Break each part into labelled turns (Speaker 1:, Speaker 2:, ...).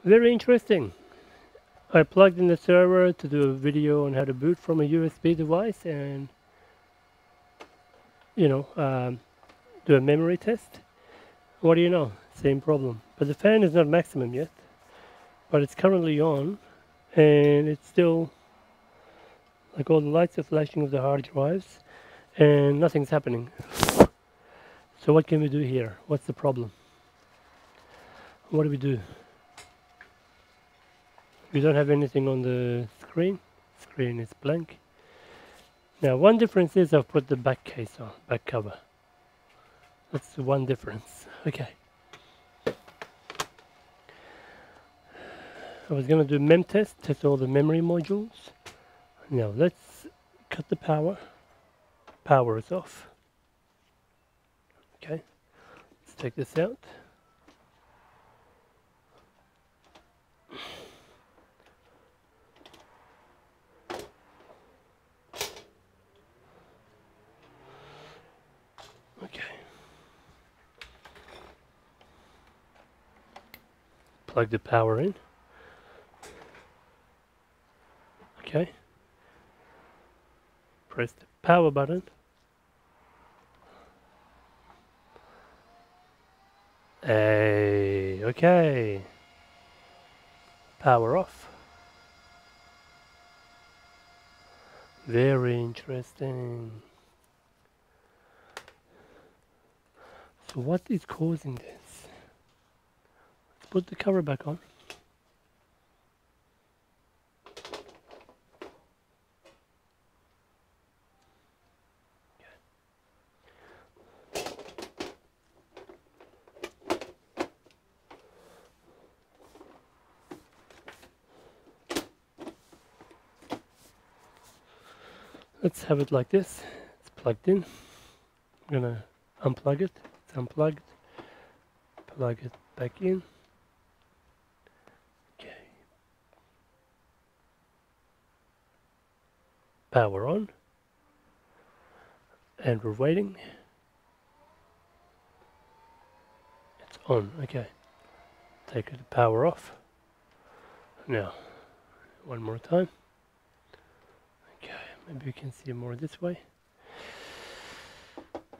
Speaker 1: Very interesting. I plugged in the server to do a video on how to boot from a USB device and, you know, do a memory test. What do you know? Same problem. But the fan is not maximum yet, but it's currently on, and it's still like all the lights are flashing of the hard drives, and nothing's happening. So what can we do here? What's the problem? What do we do? We don't have anything on the screen. Screen is blank. Now one difference is I've put the back case on, back cover. That's the one difference. Okay. I was going to do MemTest, test all the memory modules. Now let's cut the power. Power is off. Okay. Let's take this out. Okay. Plug the power in. Okay. Press the power button. Hey, okay. Power off. Very interesting. So what is causing this? Let's put the cover back on. Let's have it like this. It's plugged in. I'm gonna unplug it. It's unplugged. Plug it back in. Okay. Power on. And we're waiting. It's on. Okay. Take the power off. Now, one more time. Okay, maybe we can see more this way.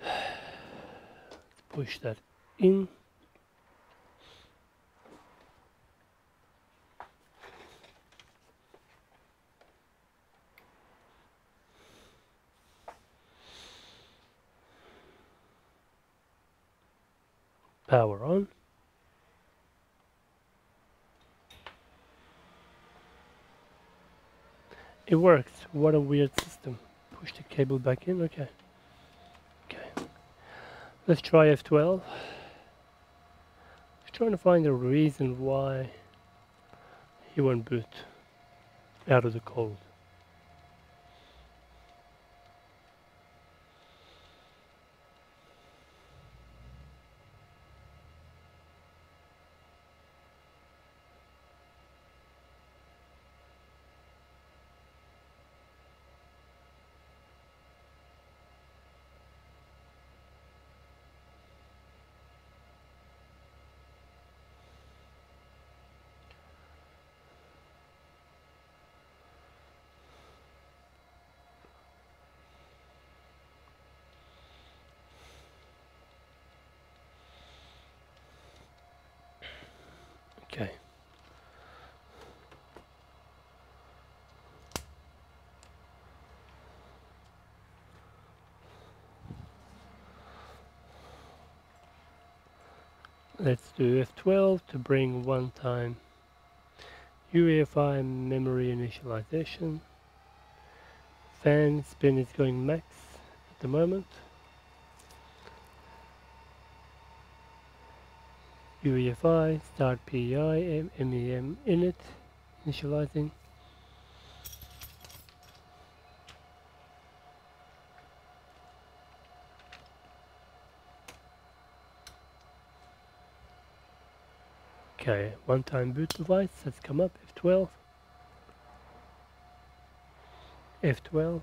Speaker 1: Let's push that in. Power on. It works. What a weird system. Push the cable back in. Okay. Okay. Let's try F12. Just trying to find a reason why he won't boot out of the cold. Okay. Let's do F12 to bring one-time UEFI memory initialization. Fan spin is going max at the moment. UEFI, start PEI, MEM init, initializing. Okay, one-time boot device has come up, F12. F12.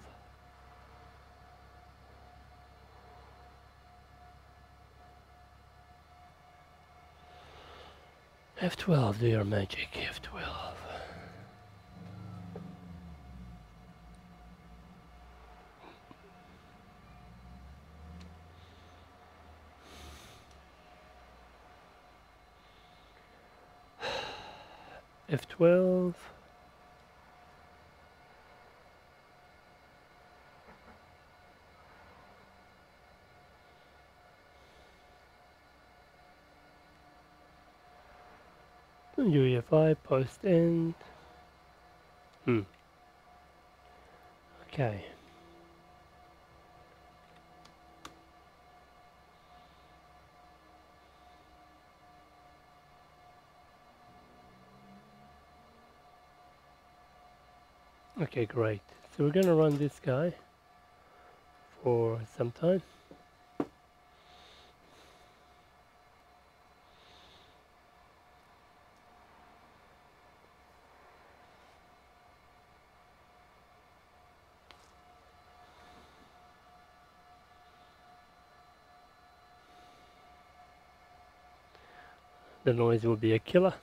Speaker 1: F12, do your magic, F12. F12. UEFI post end. Okay. Okay, great. So we're going to run this guy for some time. The noise will be a killer.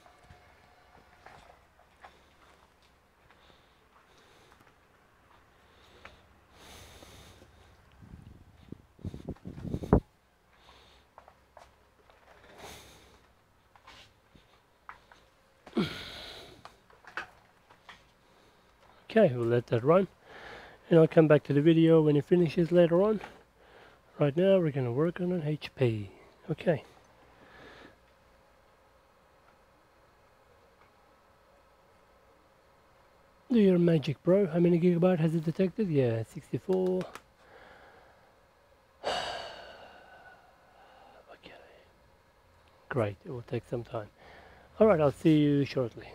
Speaker 1: Okay, we'll let that run. And I'll come back to the video when it finishes later on. Right now we're going to work on an HP. Okay. Do your magic, bro. How many gigabyte has it detected? Yeah, 64. Okay. Great, it will take some time. Alright, I'll see you shortly.